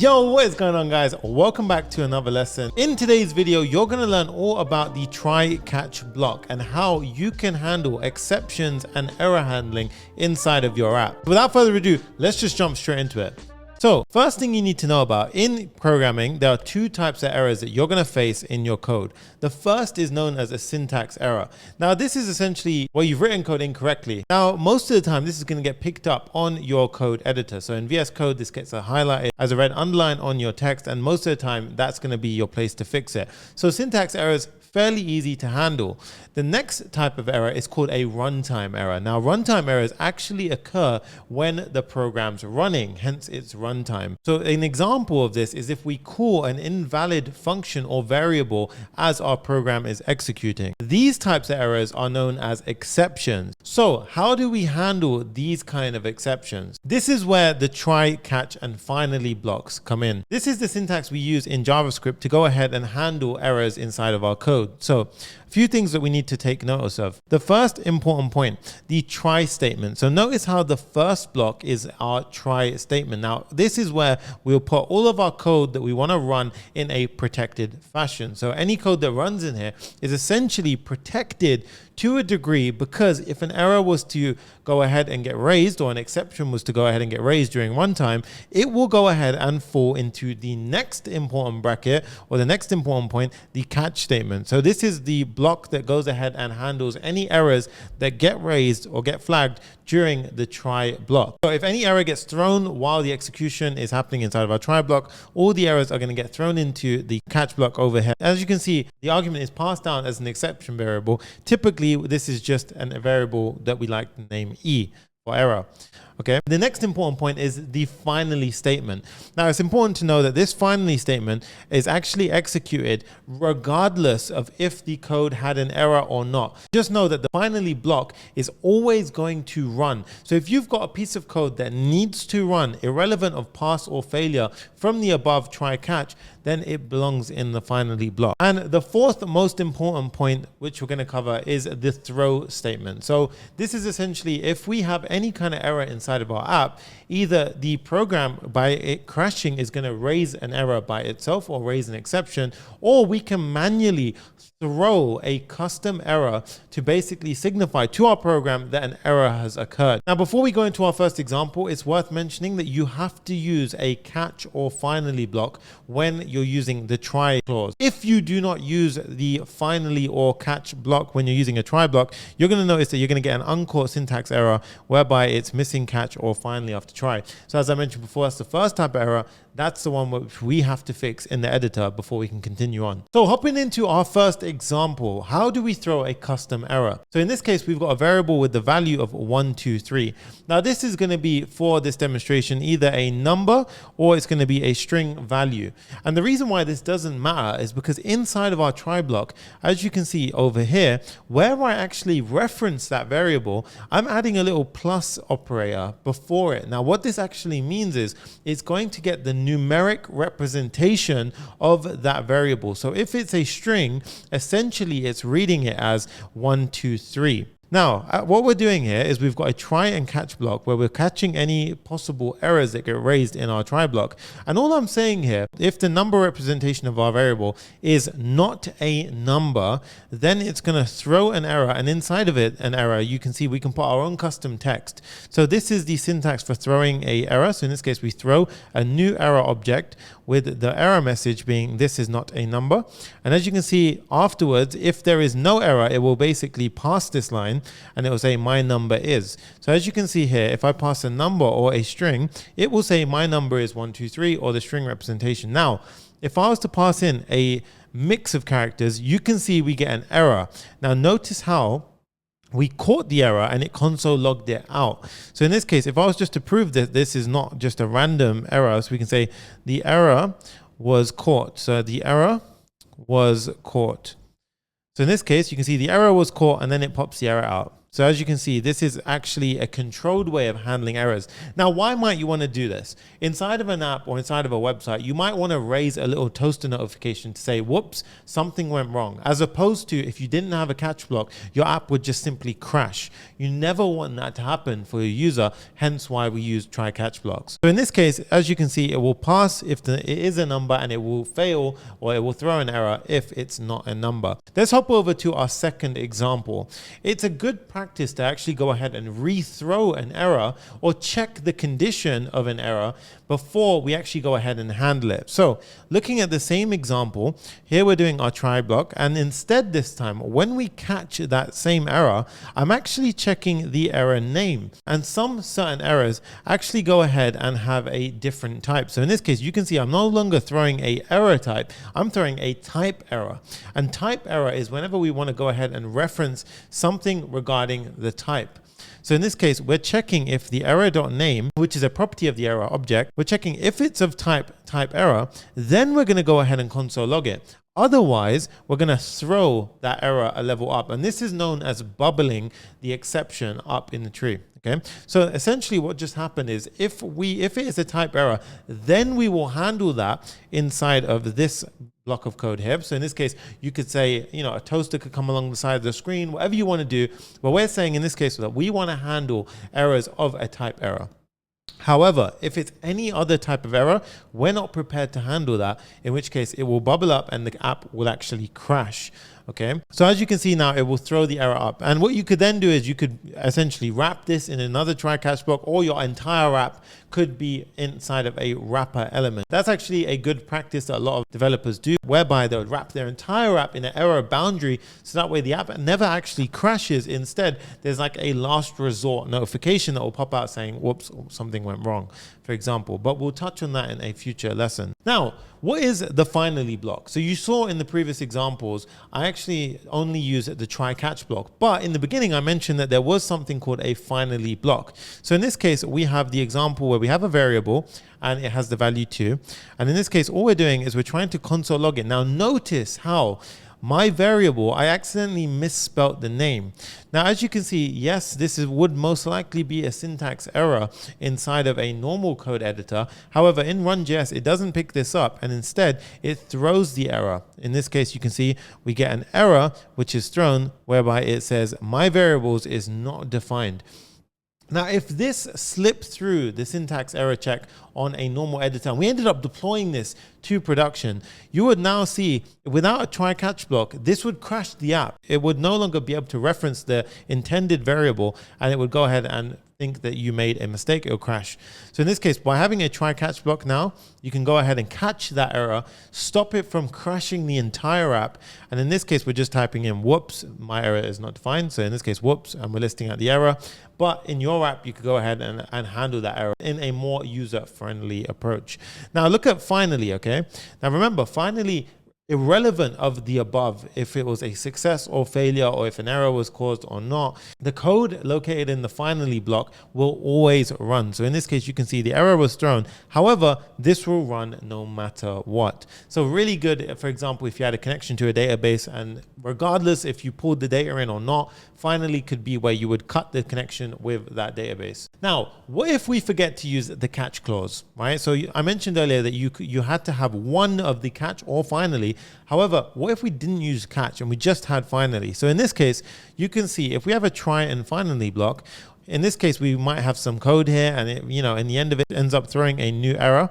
Yo, what is going on, guys? Welcome back to another lesson. In today's video, you're going to learn all about the try catch block and how you can handle exceptions and error handling inside of your app. Without further ado, let's just jump straight into it. So first thing you need to know about in programming, there are two types of errors that you're going to face in your code. The first is known as a syntax error. Now, this is essentially where you've written code incorrectly. Now, most of the time, this is going to get picked up on your code editor. So in VS Code, this gets highlighted as a red underline on your text. And most of the time, that's going to be your place to fix it. So syntax errors, fairly easy to handle. The next type of error is called a runtime error. Now, runtime errors actually occur when the program's running, hence its runtime. So an example of this is if we call an invalid function or variable as our program is executing. These types of errors are known as exceptions. So how do we handle these kind of exceptions? This is where the try, catch, and finally blocks come in. This is the syntax we use in JavaScript to go ahead and handle errors inside of our code. So a few things that we need to take notice of. The first important point, the try statement. So notice how the first block is our try statement. Now, this is where we'll put all of our code that we want to run in a protected fashion. So any code that runs in here is essentially protected to a degree, because if an error was to go ahead and get raised, or an exception was to go ahead and get raised during runtime, it will go ahead and fall into the next important bracket, or the next important point, the catch statement. So this is the block that goes ahead and handles any errors that get raised or get flagged during the try block. So if any error gets thrown while the execution is happening inside of our try block, all the errors are going to get thrown into the catch block over here. As you can see, the argument is passed down as an exception variable. Typically, this is just a variable that we like to name E for error. Okay. The next important point is the finally statement. Now, it's important to know that this finally statement is actually executed regardless of if the code had an error or not. Just know that the finally block is always going to run. So if you've got a piece of code that needs to run, irrelevant of pass or failure from the above try catch, then it belongs in the finally block. And the fourth most important point, which we're going to cover, is the throw statement. So this is essentially if we have any kind of error inside of our app, either the program by it crashing is going to raise an error by itself or raise an exception, or we can manually throw a custom error to basically signify to our program that an error has occurred. Now, before we go into our first example, it's worth mentioning that you have to use a catch or finally block when you're using the try clause. If you do not use the finally or catch block when you're using a try block, you're going to notice that you're going to get an uncaught syntax error whereby it's missing catch or finally after try. So as I mentioned before, that's the first type of error. That's the one which we have to fix in the editor before we can continue on. So hopping into our first example, how do we throw a custom error? So in this case, we've got a variable with the value of 1, 2, 3. Now this is going to be, for this demonstration, either a number or it's going to be a string value. And the reason why this doesn't matter is because inside of our try block, as you can see over here, where I actually reference that variable, I'm adding a little plus operator before it. Now what this actually means is it's going to get the numeric representation of that variable. So if it's a string, essentially it's reading it as 1, 2, 3. Now, what we're doing here is we've got a try and catch block where we're catching any possible errors that get raised in our try block. And all I'm saying here, if the number representation of our variable is not a number, then it's going to throw an error. And inside of it, an error, you can see we can put our own custom text. So this is the syntax for throwing a error. So in this case, we throw a new error object with the error message being this is not a number. And as you can see afterwards, if there is no error, it will basically pass this line and it will say my number is. So as you can see here, if I pass a number or a string, it will say my number is 1, 2, 3, or the string representation. Now, if I was to pass in a mix of characters, you can see we get an error. Now notice how we caught the error and it console logged it out. So in this case, if I was just to prove that this is not just a random error, so we can say the error was caught. So the error was caught. So in this case, you can see the error was caught and then it pops the error out. So as you can see, this is actually a controlled way of handling errors. Now, why might you want to do this? Inside of an app or inside of a website, you might want to raise a little toaster notification to say, whoops, something went wrong. As opposed to if you didn't have a catch block, your app would just simply crash. You never want that to happen for your user, hence why we use try catch blocks. So in this case, as you can see, it will pass if it is a number, and it will fail, or it will throw an error if it's not a number. Let's hop over to our second example. It's a good practice to actually go ahead and rethrow an error or check the condition of an error before we actually go ahead and handle it. So looking at the same example, here we're doing our try block, and instead this time when we catch that same error, I'm actually checking the error name, and some certain errors actually go ahead and have a different type. So in this case, you can see I'm no longer throwing a error type, I'm throwing a type error. And type error is whenever we want to go ahead and reference something regarding the type. So in this case, we're checking if the error.name, which is a property of the error object, we're checking if it's of type error, then we're going to go ahead and console log it. Otherwise, we're going to throw that error a level up. And this is known as bubbling the exception up in the tree. Okay, so essentially what just happened is if it is a type error, then we will handle that inside of this block of code here. So in this case, you could say, a toaster could come along the side of the screen, whatever you want to do. But we're saying in this case that we want to handle errors of a type error. However, if it's any other type of error, we're not prepared to handle that, in which case it will bubble up and the app will actually crash. Okay, so as you can see now, it will throw the error up. And what you could then do is you could essentially wrap this in another try catch block, or your entire app could be inside of a wrapper element. That's actually a good practice that a lot of developers do, whereby they would wrap their entire app in an error boundary, so that way the app never actually crashes. Instead, there's like a last resort notification that will pop out saying, whoops, something went wrong, for example. But we'll touch on that in a future lesson. Now, what is the finally block? So you saw in the previous examples, I actually only use the try catch block. But in the beginning, I mentioned that there was something called a finally block. So in this case, we have the example where we have a variable and it has the value 2. And in this case, all we're doing is we're trying to console log it. Now notice how my variable, I accidentally misspelt the name. Now, as you can see, yes, this would most likely be a syntax error inside of a normal code editor. However, in Run.js, it doesn't pick this up, and instead it throws the error. In this case, you can see we get an error which is thrown, whereby it says my variables is not defined. Now, if this slipped through the syntax error check on a normal editor, and we ended up deploying this to production, you would now see without a try catch block, this would crash the app. It would no longer be able to reference the intended variable, and it would go ahead and think that you made a mistake, it'll crash. So in this case, by having a try catch block now, you can go ahead and catch that error, stop it from crashing the entire app. And in this case, we're just typing in, whoops, my error is not defined. So in this case, whoops, and we're listing out the error. But in your app, you could go ahead and handle that error in a more user-friendly approach. Now look at finally, okay? Now remember, finally, irrelevant of the above, if it was a success or failure, or if an error was caused or not, the code located in the finally block will always run. So in this case, you can see the error was thrown. However, this will run no matter what. So really good, for example, if you had a connection to a database, and regardless if you pulled the data in or not, finally could be where you would cut the connection with that database. Now, what if we forget to use the catch clause, right? So I mentioned earlier that you had to have one of the catch or finally. However, what if we didn't use catch and we just had finally? So in this case, you can see if we have a try and finally block, in this case, we might have some code here, and it, in the end of it ends up throwing a new error.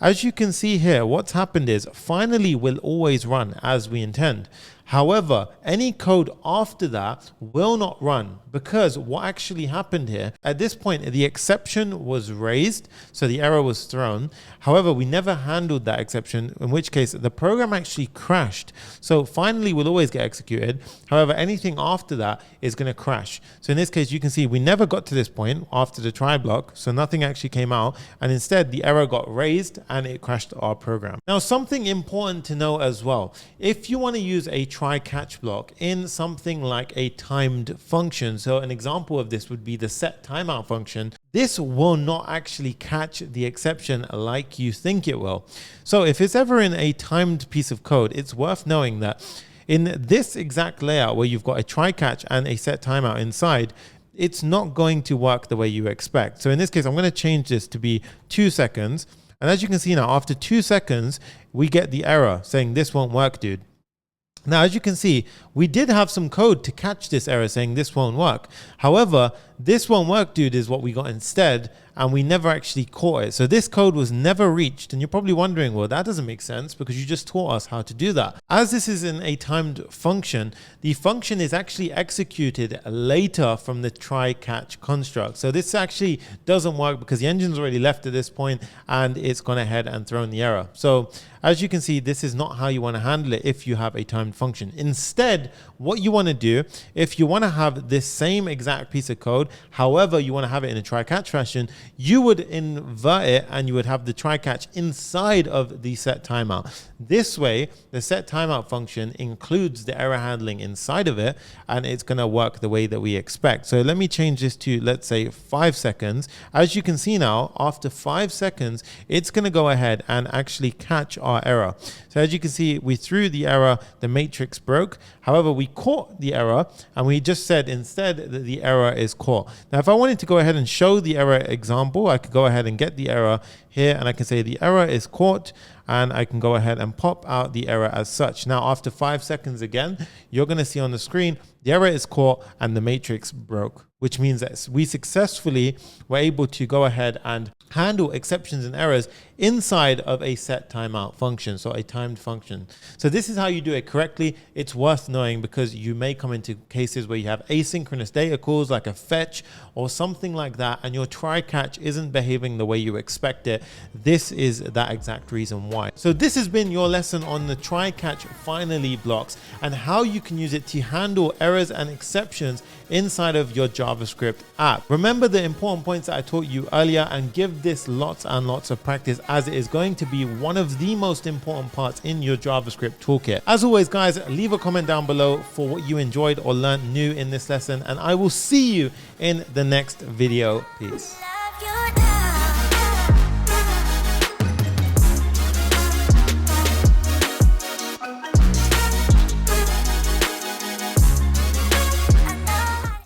As you can see here, what's happened is finally will always run as we intend. However, any code after that will not run, because what actually happened here, at this point, the exception was raised, so the error was thrown. However, we never handled that exception, in which case the program actually crashed. So finally will always get executed. However, anything after that is going to crash. So in this case, you can see we never got to this point after the try block, so nothing actually came out, and instead the error got raised and it crashed our program. Now, something important to know as well, if you want to use a try catch block in something like a timed function, so an example of this would be the set timeout function, this will not actually catch the exception like you think it will. So if it's ever in a timed piece of code, it's worth knowing that In this exact layout where you've got a try catch and a set timeout inside, it's not going to work the way you expect. So in this case, I'm going to change this to be 2 seconds. And as you can see now, after 2 seconds, we get the error saying this won't work, dude. Now, as you can see, we did have some code to catch this error saying this won't work. However, this won't work, dude, is what we got instead, and we never actually caught it. So this code was never reached. And you're probably wondering, well, that doesn't make sense because you just taught us how to do that. As this is in a timed function, the function is actually executed later from the try catch construct. So this actually doesn't work because the engine's already left at this point and it's gone ahead and thrown the error. So as you can see, this is not how you want to handle it if you have a timed function. Instead, what you want to do, if you want to have this same exact piece of code, however, you want to have it in a try-catch fashion, you would invert it and you would have the try-catch inside of the set timeout. This way, the set timeout function includes the error handling inside of it, and it's going to work the way that we expect. So let me change this to, let's say, 5 seconds. As you can see now, after 5 seconds, it's going to go ahead and actually catch our error. So as you can see, we threw the error, the matrix broke. However, we caught the error and we just said instead that the error is caught. Now, if I wanted to go ahead and show the error example, I could go ahead and get the error here and I can say the error is caught, and I can go ahead and pop out the error as such. Now, after 5 seconds again, you're going to see on the screen, the error is caught and the matrix broke, which means that we successfully were able to go ahead and handle exceptions and errors inside of a set timeout function, so a timed function. So this is how you do it correctly. It's worth knowing because you may come into cases where you have asynchronous data calls like a fetch or something like that, and your try catch isn't behaving the way you expect it. This is that exact reason why. So this has been your lesson on the try catch finally blocks and how you can use it to handle errors and exceptions inside of your JavaScript app. Remember the important points that I taught you earlier and give this lots and lots of practice, as it is going to be one of the most important parts in your JavaScript toolkit. As always, guys, leave a comment down below for what you enjoyed or learned new in this lesson, and I will see you in the next video. Peace.